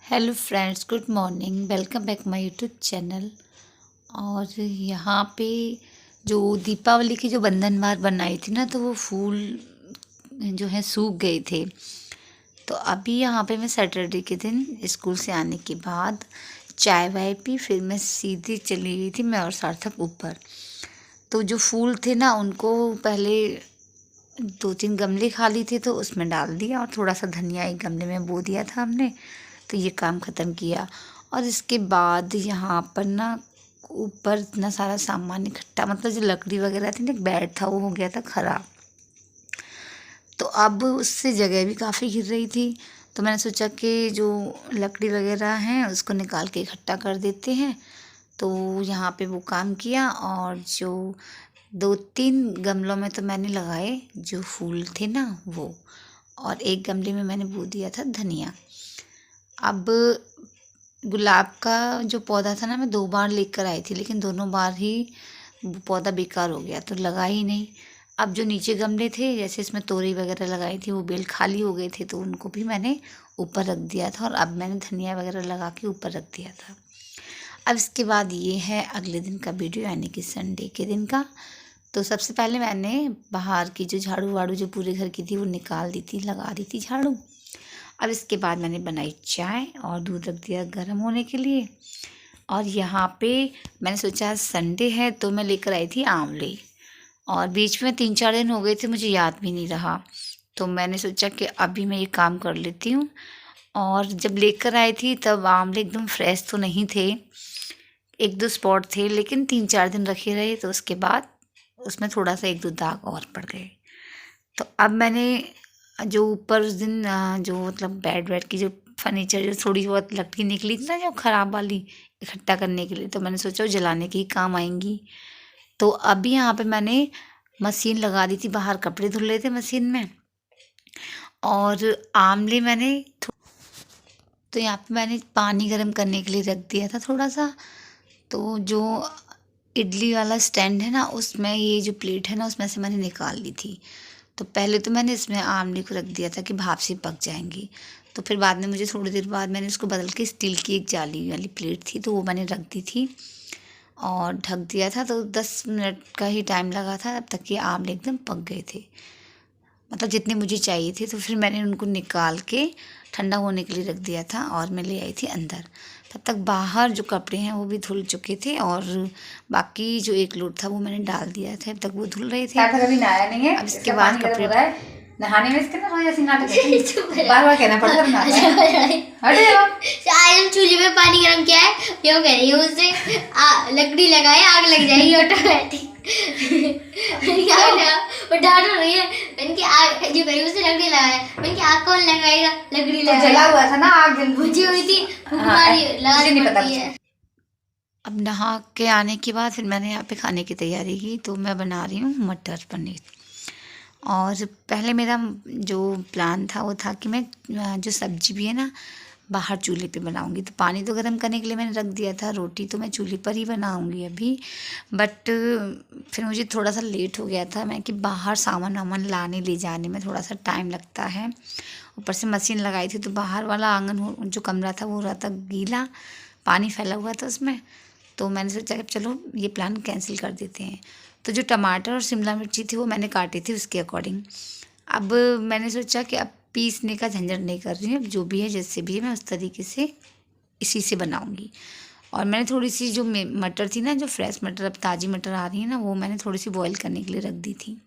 Hello friends, good morning. Welcome back my YouTube channel. और यहाँ पे जो दीपावली की जो बंधनवार बनाई थी ना, तो वो फूल जो है सूख गए थे। तो अभी यहाँ पे मैं सैटरडे के दिन स्कूल से आने के बाद चाय वाय पी, फिर मैं सीधी चली गई थी मैं और सार्थक ऊपर। तो जो फूल थे ना, उनको पहले 2-3 गमले खाली थे तो उसमें डाल दिया, और थोड़ा सा धनिया एक गमले में बो दिया था हमने। तो ये काम ख़त्म किया। और इसके बाद यहाँ पर ना ऊपर इतना सारा सामान इकट्ठा, मतलब जो लकड़ी वगैरह थी ना, एक बेड था वो हो गया था ख़राब। तो अब उससे जगह भी काफ़ी घिर रही थी। तो मैंने सोचा कि जो लकड़ी वगैरह हैं उसको निकाल के इकट्ठा कर देते हैं। तो यहाँ पे वो काम किया, और जो 2-3 गमलों में तो मैंने लगाए जो फूल थे ना वो, और एक गमले में मैंने बो दिया था धनिया। अब गुलाब का जो पौधा था ना, मैं 2 बार लेकर आई थी, लेकिन दोनों बार ही पौधा बेकार हो गया, तो लगा ही नहीं। अब जो नीचे गमले थे, जैसे इसमें तोरई वगैरह लगाई थी, वो बेल खाली हो गए थे, तो उनको भी मैंने ऊपर रख दिया था। और अब मैंने धनिया वगैरह लगा के ऊपर रख दिया था। अब इसके बाद ये है अगले दिन का वीडियो, यानी कि संडे के दिन का। तो सबसे पहले मैंने बाहर की जो झाड़ू वाड़ू जो पूरे घर की थी वो निकाल दी थी, लगा दी थी झाड़ू। अब इसके बाद मैंने बनाई चाय और दूध रख दिया गर्म होने के लिए। और यहाँ पे मैंने सोचा संडे है तो मैं लेकर आई थी आंवले, और बीच में 3-4 दिन हो गए थे, मुझे याद भी नहीं रहा। तो मैंने सोचा कि अभी मैं ये काम कर लेती हूँ। और जब लेकर आई थी तब आंवले एकदम फ्रेश तो नहीं थे, 1-2 स्पॉट थे, लेकिन 3-4 दिन रखे रहे तो उसके बाद उसमें थोड़ा सा 1-2 दाग और पड़ गए। तो अब मैंने जो ऊपर उस दिन जो मतलब बेड वेड की जो फर्नीचर जो थोड़ी बहुत लकड़ी निकली थी ना, जो ख़राब वाली, इकट्ठा करने के लिए, तो मैंने सोचा वो जलाने के ही काम आएंगी। तो अभी यहाँ पे मैंने मशीन लगा दी थी, बाहर कपड़े धुल रहे थे मशीन में। और आमले मैंने तो यहाँ पे मैंने पानी गर्म करने के लिए रख दिया था थोड़ा सा। तो जो इडली वाला स्टैंड है ना, उसमें ये जो प्लेट है ना, उसमें से मैंने निकाल ली थी। तो पहले तो मैंने इसमें आमले को रख दिया था कि भाप से पक जाएंगी। तो फिर बाद में मुझे थोड़ी देर बाद मैंने उसको बदल के स्टील की एक जाली वाली प्लेट थी, तो वो मैंने रख दी थी और ढक दिया था। तो 10 मिनट का ही टाइम लगा था, तब तक ये आमले एकदम पक गए थे, मतलब जितने मुझे चाहिए थे। तो फिर मैंने उनको निकाल के ठंडा होने के लिए रख दिया था, और मैं ले आई थी अंदर। तब तक बाहर जो कपड़े हैं वो भी धुल चुके थे, और बाकी जो एक लोड था वो मैंने डाल दिया था, तब तक वो धुल रहे थे। कभी नहाया नहीं है। अब इसके बाद कपड़े नहाने में इसके ना रोज ऐसी नाटक बार बार कहना पड़ता है। हटे आज हम चूल्हे में पानी गरम किया है, क्यों कह रही हूँ उससे लकड़ी लगाए आग लग जाएगी ऑटोमेटिक। वो डांट रही है, मैंने कि आग जो करी उससे लकड़ी लगाया, मैंने कि आग कौन लगाएगा, लकड़ी लगाएगा। जला हुआ था ना, आग जल बुझी हुई थी, लगानी पड़ती है। अब नहा के आने के बाद फिर मैंने यहाँ पे खाने की तैयारी की। तो मैं बना रही हूँ मटर पनीर। और पहले मेरा जो प्लान था वो था कि मैं जो सब्जी भी है ना, बाहर चूल्हे पे बनाऊंगी। तो पानी तो गर्म करने के लिए मैंने रख दिया था, रोटी तो मैं चूल्हे पर ही बनाऊंगी अभी। बट फिर मुझे थोड़ा सा लेट हो गया था, मैं कि बाहर सामान वामान लाने ले जाने में थोड़ा सा टाइम लगता है। ऊपर से मशीन लगाई थी तो बाहर वाला आंगन जो कमरा था वो रहा था गीला, पानी फैला हुआ था उसमें। तो मैंने सोचा कि चलो ये प्लान कैंसिल कर देते हैं। तो जो टमाटर और शिमला मिर्ची थी वो मैंने काटी थी उसके अकॉर्डिंग। अब मैंने सोचा कि अब पीसने का झंझट नहीं कर रही हूँ, अब जो भी है जैसे भी है मैं उस तरीके से इसी से बनाऊँगी। और मैंने थोड़ी सी जो मटर थी ना, जो फ्रेश मटर अब ताज़ी मटर आ रही है ना, वो मैंने थोड़ी सी बॉईल करने के लिए रख दी थी।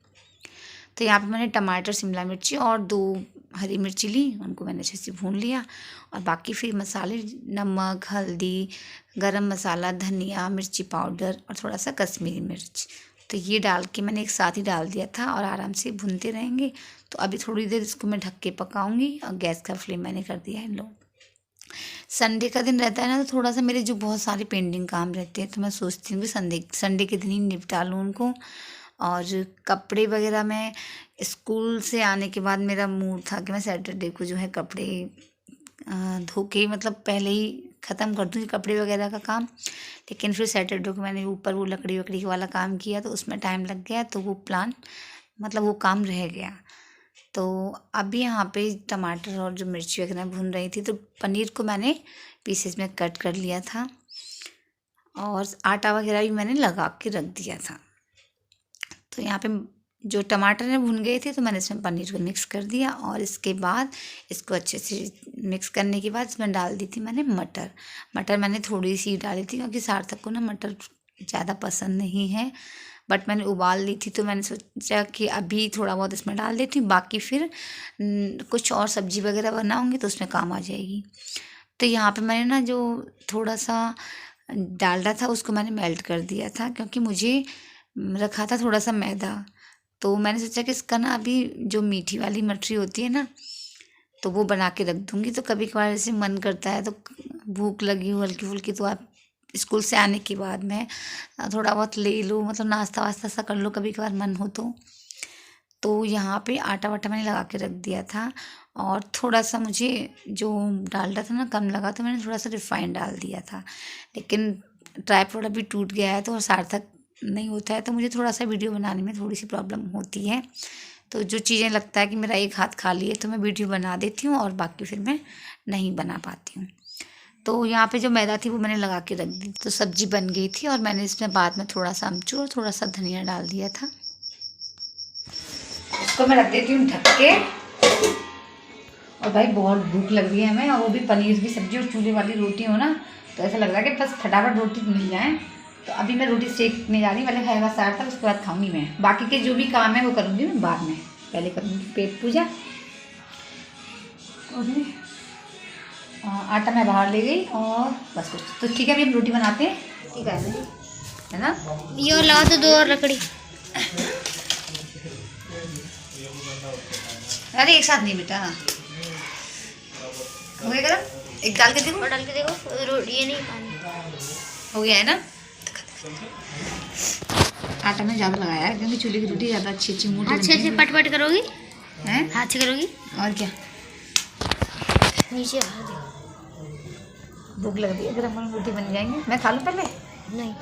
तो यहाँ पे मैंने टमाटर, शिमला मिर्ची और 2 हरी मिर्ची ली, उनको मैंने अच्छे से भून लिया। और बाकी फिर मसाले, नमक, हल्दी, गरम मसाला, धनिया, मिर्ची पाउडर और थोड़ा सा कश्मीरी मिर्च, तो ये डाल के मैंने एक साथ ही डाल दिया था, और आराम से भूनते रहेंगे। तो अभी थोड़ी देर इसको मैं ढक के पकाऊंगी, और गैस का फ्लेम मैंने कर दिया है लो। संडे का दिन रहता है ना, तो थोड़ा सा मेरे जो बहुत सारे पेंडिंग काम रहते हैं, तो मैं सोचती हूँ कि संडे के दिन ही निपटा लूँ उनको। और कपड़े वगैरह मैं स्कूल से आने के बाद मेरा मूड था कि मैं सैटरडे को जो है कपड़े धो के, मतलब पहले ही ख़त्म कर दूँ कपड़े वगैरह का काम। लेकिन फिर सैटरडे को मैंने ऊपर वो लकड़ी वकड़ी वाला काम किया, तो उसमें टाइम लग गया, तो वो प्लान, मतलब वो काम रह गया। तो अभी यहाँ पे टमाटर और जो मिर्ची वगैरह भून रही थी, तो पनीर को मैंने पीसेस में कट कर लिया था और आटा वगैरह भी मैंने लगा के रख दिया था। तो यहाँ पे जो टमाटर ने भून गए थे, तो मैंने इसमें पनीर को मिक्स कर दिया और इसके बाद इसको अच्छे से मिक्स करने के बाद इसमें डाल दी थी मैंने मटर मैंने थोड़ी सी डाली थी, क्योंकि सार्थक को ना मटर ज़्यादा पसंद नहीं है। बट मैंने उबाल ली थी, तो मैंने सोचा कि अभी थोड़ा बहुत इसमें डाल देती हूँ, बाकी फिर कुछ और सब्जी वगैरह बनाऊँगी तो उसमें काम आ जाएगी। तो यहाँ पे मैंने ना जो थोड़ा सा डालडा था उसको मैंने मेल्ट कर दिया था, क्योंकि मुझे रखा था थोड़ा सा मैदा। तो मैंने सोचा कि इसका ना अभी जो मीठी वाली मठरी होती है ना, तो वो बना के रख दूँगी। तो कभी कभार ऐसे मन करता है, तो भूख लगी हो हल्की फुल्की, तो आप स्कूल से आने के बाद में थोड़ा बहुत ले लो, मतलब नाश्ता वास्ता सा कर लो कभी कभार मन हो तो यहाँ पे आटा वाटा मैंने लगा के रख दिया था। और थोड़ा सा मुझे जो डालडा था ना कम लगा, तो मैंने थोड़ा सा रिफाइंड डाल दिया था। लेकिन ट्राइपॉड अभी टूट गया है, तो और सार्थक नहीं होता है, तो मुझे थोड़ा सा वीडियो बनाने में थोड़ी सी प्रॉब्लम होती है। तो जो चीज़ें लगता है कि मेरा एक हाथ खाली है, तो मैं वीडियो बना देती हूँ और बाकी फिर मैं नहीं बना पाती हूँ। तो यहाँ पे जो मैदा थी वो मैंने लगा के रख दी। तो सब्जी बन गई थी और मैंने इसमें बाद में थोड़ा सा अमचूर और थोड़ा सा धनिया डाल दिया था। इसको मैं रख देती हूँ ढक के। और भाई बहुत भूख लग रही है हमें, और वो भी पनीर की सब्जी और चूल्हे वाली रोटी हो ना, तो ऐसा लग रहा है कि बस फटाफट रोटी मिल जाए। तो अभी मैं रोटी सेकने जा रही हूँ, पहले खाएगा सार्थक, उसके बाद खाऊंगी मैं। बाकी के जो भी काम है वो करूँगी मैं बाद में, पहले करूँगी पेट पूजा। और आटा मैं बाहर ले गई और बस कुछ तो ठीक है। अभी हम रोटी बनाते हैं, ठीक है ना? ये ला तो दो और लकड़ी। अरे एक साथ नहीं बेटा, हो गया गरम? एक डाल के देखो, और डाल के देखो, ये नहीं पानी हो गया है ना? आटा में ज़्यादा लगाया है, क्योंकि चूल्हे की रोटी ज़्यादा अच्छी मोटी अच्छे से पट करोगी हैं? हाथ से करोगी और क्या, नीचे भूख लग रही है, गरम गरम रोटी बन जाएंगे। मैं खा लूँ पहले? नहीं।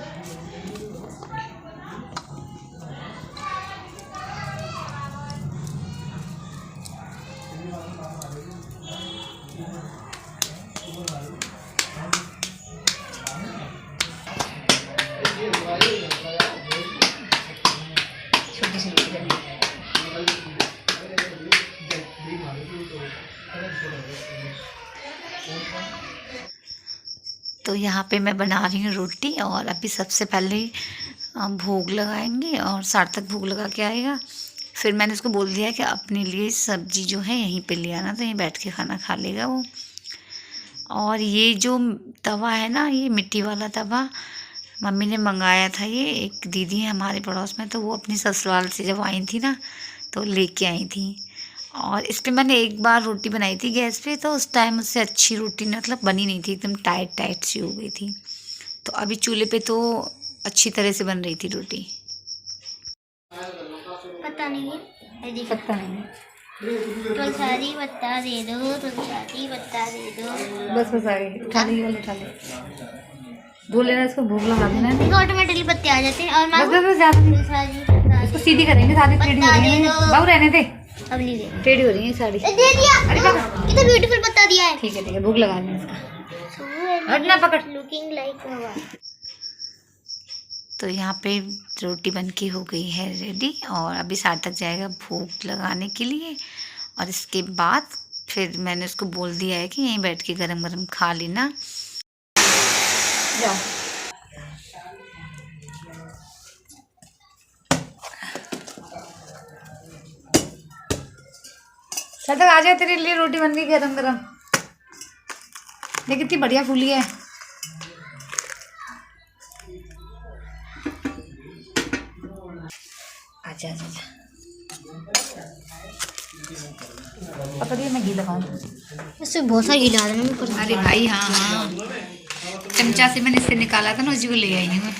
छोटी सी रोटी बनी। तो यहाँ पे मैं बना रही हूँ रोटी और अभी सबसे पहले भोग लगाएंगे और सार्थक भोग लगा के आएगा। फिर मैंने उसको बोल दिया कि अपने लिए सब्जी जो है यहीं पे ले आना, तो यहीं बैठ के खाना खा लेगा वो। और ये जो तवा है ना, ये मिट्टी वाला तवा मम्मी ने मंगाया था। ये एक दीदी है हमारे पड़ोस में, तो वो अपनी ससुराल से जब आई थी ना, तो लेके आई थी। और इस पर मैंने एक बार रोटी बनाई थी गैस पे, तो उस टाइम उससे अच्छी रोटी मतलब बनी नहीं थी, एकदम टाइट सी हो गई थी। तो अभी चूल्हे पे तो अच्छी तरह से बन रही थी रोटी। पता नहीं है, पता नहीं, तुलसारी पत्ता दे दो, तुलसारी पत्ता दे दो। बस बस आ गई। उठा ले वाले, उठा ले, धो लेना, इसको भूख लगा देना है। देखो ऑटोमेटिकली पत्ते आ जाते हैं। और बस बस बस ज़्यादा नहीं, तुलसारी पत्ता इसको सीधी करेंगे, सारी टेढ़ी हो रही है। बाबू रहने दे, अब नहीं दे टेढ़ी हो रही है साड़ी। दे दिया। अरे बाबा, कितना ब्यूटीफुल पत्ता दिया है। ठीक है, भूख लगा देना इसका। हट ना, पकड़। लुकिंग लाइक हवा। तो यहाँ पे रोटी बन के हो गई है रेडी, और अभी सार्थक जाएगा भोग लगाने के लिए। और इसके बाद फिर मैंने उसको बोल दिया है कि यहीं बैठ के गरम गरम खा लेना। जाओ, सार्थक आ जाए, तेरे लिए रोटी बन गई गरम गरम। देख कितनी बढ़िया फूली है। आजा आजा आजा, पकड़िए, मैं घी लगाऊं। इसमें बहुत सारा घी डाल देना मैं कर। अरे भाई हाँ हाँ, चमचा से मैंने इससे निकाला था ना, उसी को ले आई हूँ मैं।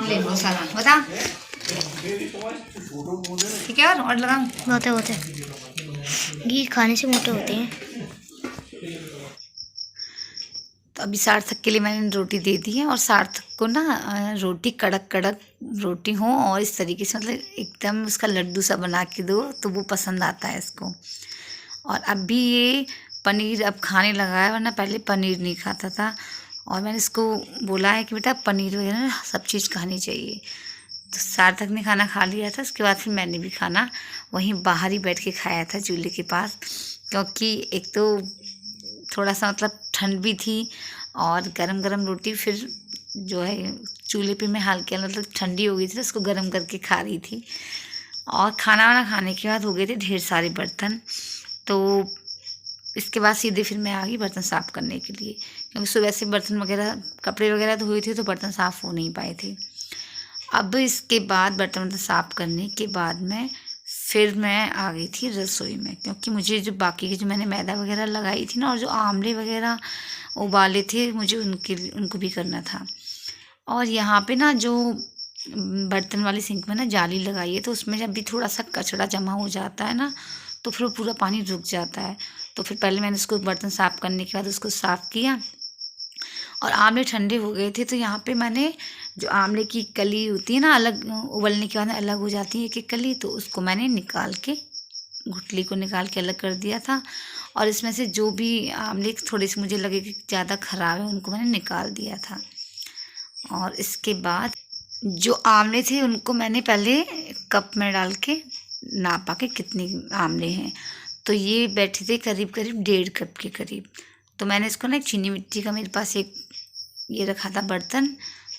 ले बहुत सारा, बता ठीक है। और लगाऊं? होते घी खाने से मोटे होते हैं। तो अभी सार्थक के लिए मैंने रोटी दे दी है, और सार्थक इसको ना रोटी कड़क कड़क रोटी हो और इस तरीके से मतलब एकदम उसका लड्डू सा बना के दो तो वो पसंद आता है इसको। और अब भी ये पनीर अब खाने लगा है, वरना पहले पनीर नहीं खाता था। और मैंने इसको बोला है कि बेटा पनीर वगैरह ना सब चीज़ खानी चाहिए। तो सार्थक ने खाना खा लिया था, उसके बाद फिर मैंने भी खाना वहीं बाहर ही बैठ के खाया था चूल्हे के पास, क्योंकि एक तो थोड़ा सा मतलब ठंड भी थी और गरम गरम रोटी फिर जो है चूल्हे पे मैं हल्के मतलब ठंडी हो गई थी तो उसको गरम करके खा रही थी। और खाना वाना खाने के बाद हो गए थे ढेर सारे बर्तन, तो इसके बाद सीधे फिर मैं आ गई बर्तन साफ़ करने के लिए, क्योंकि सुबह से बर्तन वगैरह कपड़े वगैरह धोए थे तो बर्तन साफ़ हो नहीं पाए थे। अब इसके बाद बर्तन साफ़ करने के बाद में फिर मैं आ गई थी रसोई में, क्योंकि मुझे जो बाकी की जो मैंने मैदा वगैरह लगाई थी ना और जो आमले वगैरह उबाले थे मुझे उनको भी करना था। और यहाँ पे ना जो बर्तन वाली सिंक में ना जाली लगाई है, तो उसमें जब भी थोड़ा सा कचरा जमा हो जाता है ना तो फिर पूरा पानी रुक जाता है। तो फिर पहले मैंने उसको बर्तन साफ़ करने के बाद उसको साफ़ किया और आमले ठंडे हो गए थे। तो यहाँ पे मैंने जो आमले की कली होती है ना, अलग उबलने के बाद अलग हो जाती है एक एक कली, तो उसको मैंने निकाल के गुठली को निकाल के अलग कर दिया था। और इसमें से जो भी आमले थोड़े से मुझे लगे कि ज़्यादा ख़राब है उनको मैंने निकाल दिया था। और इसके बाद जो आमले थे उनको मैंने पहले कप में डाल के नापा के कितने आमले हैं, तो ये बैठे थे करीब करीब 1.5 कप के करीब। तो मैंने इसको ना एक चीनी मिट्टी का मेरे पास एक ये रखा था बर्तन,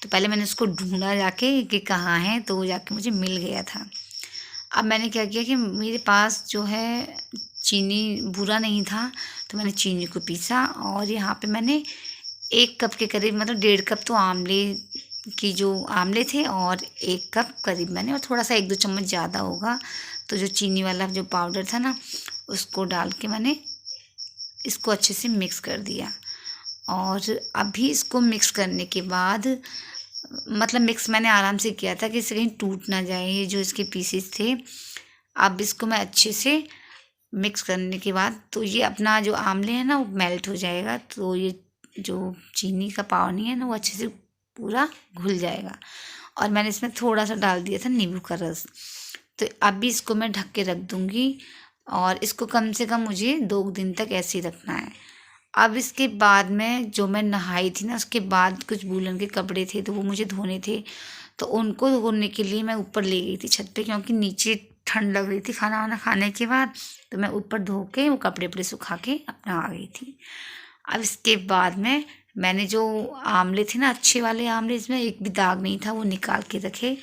तो पहले मैंने उसको ढूंढा जाके कि कहाँ है, तो वो जाके मुझे मिल गया था। अब मैंने क्या किया कि मेरे पास जो है चीनी बूरा नहीं था, तो मैंने चीनी को पीसा और यहाँ पे मैंने 1 कप के करीब मतलब 1.5 कप तो आमले की जो आमले थे और 1 कप करीब मैंने, और थोड़ा सा 1-2 चम्मच ज़्यादा होगा तो जो चीनी वाला जो पाउडर था ना उसको डाल के मैंने इसको अच्छे से मिक्स कर दिया। और अभी इसको मिक्स करने के बाद मतलब मिक्स मैंने आराम से किया था कि इससे कहीं टूट ना जाए ये जो इसके पीसेस थे। अब इसको मैं अच्छे से मिक्स करने के बाद तो ये अपना जो आमले है ना वो मेल्ट हो जाएगा, तो ये जो चीनी का पानी है ना वो अच्छे से पूरा घुल जाएगा। और मैंने इसमें थोड़ा सा डाल दिया था नींबू का रस। तो अभी इसको मैं ढक के रख दूँगी और इसको कम से कम मुझे 2 दिन तक ऐसे ही रखना है। अब इसके बाद में जो मैं नहाई थी ना उसके बाद कुछ वूलन के कपड़े थे तो वो मुझे धोने थे, तो उनको धोने के लिए मैं ऊपर ले गई थी छत पे, क्योंकि नीचे ठंड लग रही थी खाना वाना खाने के बाद। तो मैं ऊपर धो के वो कपड़े वपड़े सुखा के अपना आ गई थी। अब इसके बाद में मैंने जो आमले थे ना अच्छे वाले आमले, इसमें एक भी दाग नहीं था, वो निकाल के रखे।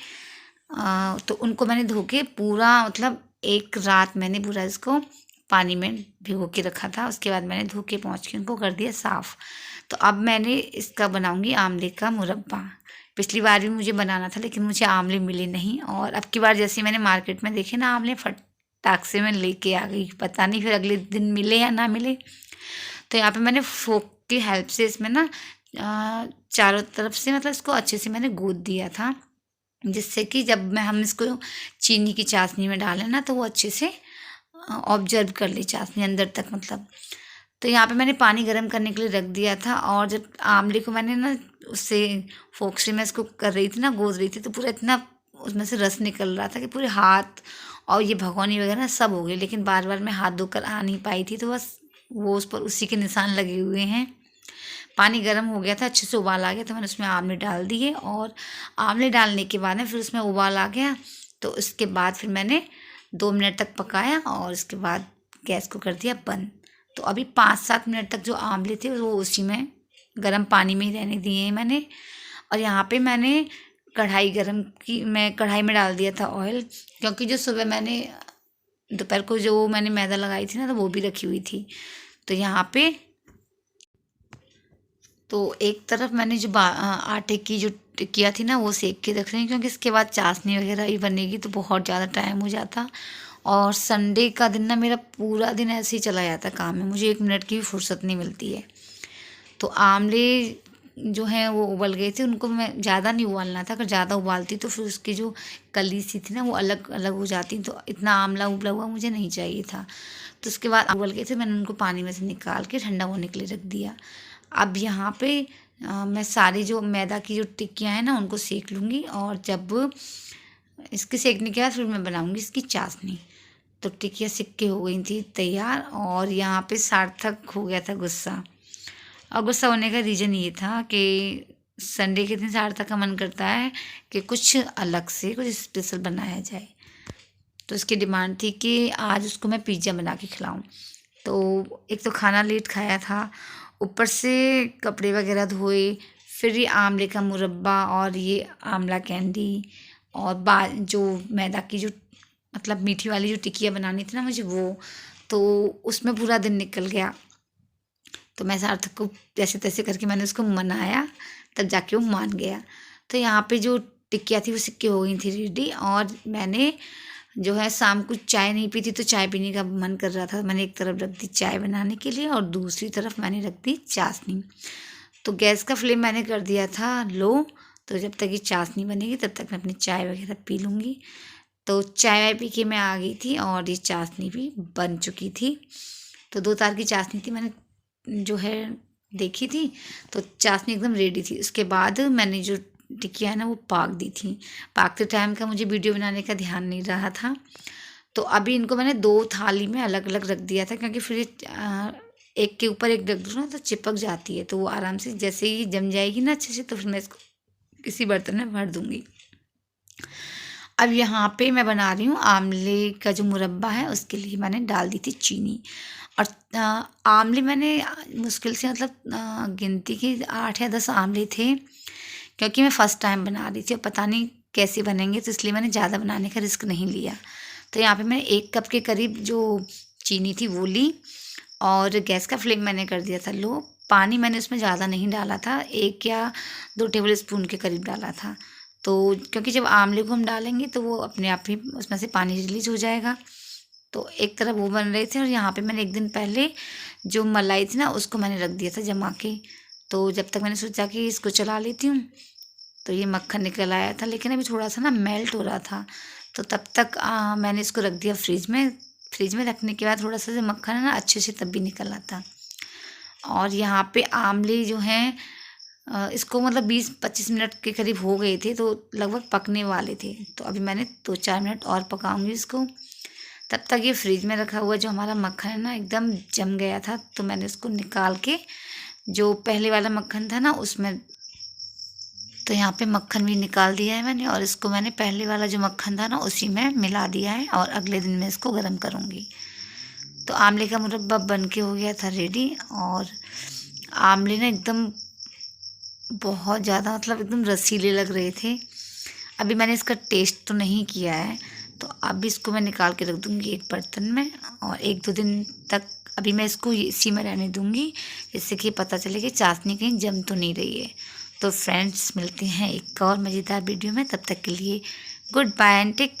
तो उनको मैंने धो के पूरा मतलब 1 रात मैंने पूरा इसको पानी में भिगो के रखा था। उसके बाद मैंने धो के पोंछ के उनको कर दिया साफ़। तो अब मैंने इसका बनाऊंगी आमले का मुरब्बा। पिछली बार भी मुझे बनाना था लेकिन मुझे आमले मिले नहीं, और अब की बार जैसे मैंने मार्केट में देखे ना आमले फटाक से मैं लेके आ गई, पता नहीं फिर अगले दिन मिले या ना मिले। तो यहाँ पे मैंने फोक की हेल्प से इसमें ना चारों तरफ से मतलब इसको अच्छे से मैंने गूँथ दिया था, जिससे कि जब हम इसको चीनी की चाशनी में डालें ना तो वो अच्छे से ऑब्जर्व कर ले चाशनी अंदर तक मतलब। तो यहाँ पे मैंने पानी गर्म करने के लिए रख दिया था, और जब आमले को मैंने ना उससे फोक से मैं इसको कर रही थी ना गूँथ रही थी, तो पूरा इतना उसमें से रस निकल रहा था कि पूरे हाथ और ये भगोनी वगैरह सब हो गई। लेकिन बार बार मैं हाथ धोकर आ नहीं पाई थी, तो बस वो उस पर उसी के निशान लगे हुए हैं। पानी गर्म हो गया था, अच्छे से उबाल आ गया, तो मैंने उसमें आमले डाल दिए। और आमले डालने के बाद में फिर उसमें उबाल आ गया, तो उसके बाद फिर मैंने 2 मिनट तक पकाया और उसके बाद गैस को कर दिया बंद। तो अभी 5-7 मिनट तक जो आमले थे वो उसी में गर्म पानी में ही रहने दिए हैं मैंने। और यहाँ पे मैंने कढ़ाई में डाल दिया था ऑयल, क्योंकि जो सुबह मैंने दोपहर को जो मैंने मैदा लगाई थी ना तो वो भी रखी हुई थी। तो यहाँ पे तो एक तरफ मैंने जो आटे की जो टिकिया थी ना वो सेक के रख रही हूँ, क्योंकि इसके बाद चाशनी वगैरह ही बनेगी तो बहुत ज़्यादा टाइम हो जाता। और संडे का दिन ना मेरा पूरा दिन ऐसे ही चला जाता काम में, मुझे 1 मिनट की भी फुर्सत नहीं मिलती है। तो आमले जो हैं वो उबल गए थे, उनको मैं ज़्यादा नहीं उबालना था, अगर ज़्यादा उबालती तो फिर उसकी जो कली सी थी ना वो अलग अलग हो जाती, तो इतना आमला उबला हुआ मुझे नहीं चाहिए था। तो उसके बाद उबल गए थे, मैंने उनको पानी में से निकाल के ठंडा होने के लिए रख दिया। अब यहाँ पे मैं सारी जो मैदा की जो टिक्कियाँ हैं ना उनको सेक लूँगी, और जब इसके सेकने के बाद फिर मैं बनाऊँगी इसकी चाशनी। तो टिक्कियाँ सिक के हो गई थी तैयार, और यहाँ पे सार्थक हो गया था गुस्सा। और गुस्सा होने का रीज़न ये था कि संडे के दिन सार्थक का मन करता है कि कुछ अलग से कुछ स्पेशल बनाया जाए। तो इसकी डिमांड थी कि आज उसको मैं पिज़्ज़ा बना के खिलाऊं। तो एक तो खाना लेट खाया था, ऊपर से कपड़े वगैरह धोए, फिर ये आंवले का मुरब्बा और ये आंवला कैंडी, और जो मैदा की जो मतलब मीठी वाली जो टिक्कियाँ बनानी थी ना मुझे वो, तो उसमें पूरा दिन निकल गया। तो मैं सार्थक को जैसे तैसे करके मैंने उसको मनाया, तब जाके वो मान गया। तो यहाँ पे जो टिक्कियाँ थी वो सिक्के हो गई थी रेडी, और मैंने जो है शाम को चाय नहीं पी थी तो चाय पीने का मन कर रहा था। मैंने एक तरफ रख दी चाय बनाने के लिए और दूसरी तरफ मैंने रख दी चाशनी। तो गैस का फ्लेम मैंने कर दिया था लो, तो जब तक ये चाशनी बनेगी तब तक मैं अपनी चाय वगैरह पी लूँगी। तो चाय वाय पी के मैं आ गई थी और ये चाशनी भी बन चुकी थी। तो 2 तार की चाशनी थी, मैंने जो है देखी थी, तो चाशनी एकदम रेडी थी। उसके बाद मैंने जो टिक्कियाँ है ना वो पाक दी थी। पाकते टाइम का मुझे वीडियो बनाने का ध्यान नहीं रहा था, तो अभी इनको मैंने 2 थाली में अलग अलग रख दिया था, क्योंकि फिर एक के ऊपर एक रख दूँ ना तो चिपक जाती है। तो वो आराम से जैसे ही जम जाएगी ना अच्छे से, तो फिर मैं इसको किसी बर्तन में भर दूँगी। अब यहाँ पे मैं बना रही हूँ आंवले का जो मुरब्बा है, उसके लिए मैंने डाल दी थी चीनी। और आंवले मैंने मुश्किल से मतलब गिनती की 8 या 10 आंवले थे, क्योंकि मैं फ़र्स्ट टाइम बना रही थी और पता नहीं कैसे बनेंगे, तो इसलिए मैंने ज़्यादा बनाने का रिस्क नहीं लिया। तो यहाँ पे मैंने 1 कप के करीब जो चीनी थी वो ली, और गैस का फ्लेम मैंने कर दिया था लो। पानी मैंने उसमें ज़्यादा नहीं डाला था, 1 या 2 टेबल स्पून के करीब डाला था। तो क्योंकि जब आंवले को हम डालेंगे तो वो अपने आप ही उसमें से पानी रिलीज हो जाएगा। तो एक तरफ वो बन रहे थे, और यहाँ पे मैंने 1 दिन पहले जो मलाई थी ना उसको मैंने रख दिया था जमा के। तो जब तक मैंने सोचा कि इसको चला लेती हूँ, तो ये मक्खन निकल आया था, लेकिन अभी थोड़ा सा ना मेल्ट हो रहा था। तो तब तक मैंने इसको रख दिया फ्रिज में। फ्रिज में रखने के बाद थोड़ा सा जो मक्खन है ना अच्छे से तब भी निकल आता। और यहाँ पे आंवले जो हैं इसको मतलब 20-25 मिनट के करीब हो गए थे, तो लगभग पकने वाले थे। तो अभी मैंने 2-4 मिनट और पकाऊंगी इसको। तब तक ये फ्रिज में रखा हुआ जो हमारा मक्खन है ना एकदम जम गया था, तो मैंने उसको निकाल के जो पहले वाला मक्खन था ना उसमें, तो यहाँ पे मक्खन भी निकाल दिया है मैंने, और इसको मैंने पहले वाला जो मक्खन था ना उसी में मिला दिया है, और अगले दिन मैं इसको गर्म करूँगी। तो आंवले का मुरब्बा बन के हो गया था रेडी, और आंवले ना एकदम बहुत ज़्यादा मतलब एकदम रसीले लग रहे थे। अभी मैंने इसका टेस्ट तो नहीं किया है, तो अब इसको मैं निकाल के रख दूँगी एक बर्तन में, और 1-2 दिन तक अभी मैं इसको इसी में रहने दूँगी, जिससे कि पता चले कि चाशनी कहीं जम तो नहीं रही है। तो फ्रेंड्स मिलते हैं एक और मज़ेदार वीडियो में, तब तक के लिए goodbye and take care.